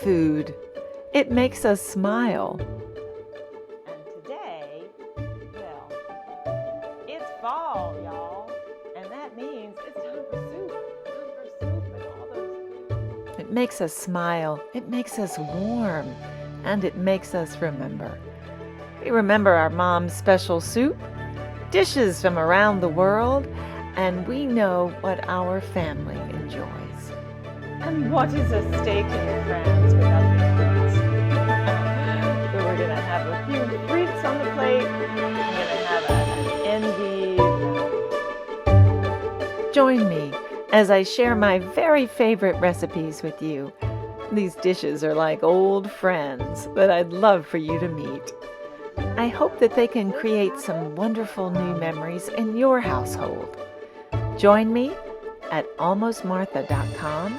food. It makes us smile. And today, well, it's fall, y'all. And that means it's time for soup. Time for soup and all those. It makes us smile. It makes us warm. And it makes us remember. We remember our mom's special soup, dishes from around the world, and we know what our family enjoys. And what is a steak, friends, without the fruits? So we're going to have a few fruits on the plate. We're going to have an endive. Join me as I share my very favorite recipes with you. These dishes are like old friends that I'd love for you to meet. I hope that they can create some wonderful new memories in your household. Join me at almostmartha.com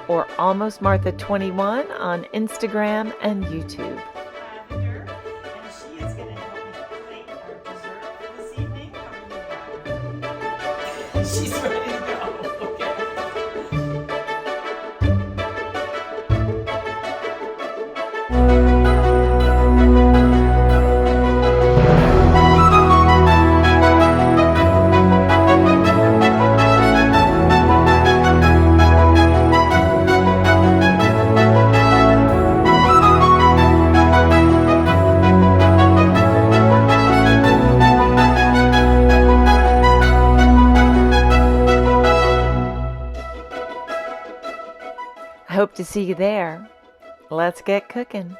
or almostmartha21 on Instagram and YouTube. Lavender, and she is going to help me plate our dessert for this evening. She's ready to go. I hope to see you there. Let's get cooking.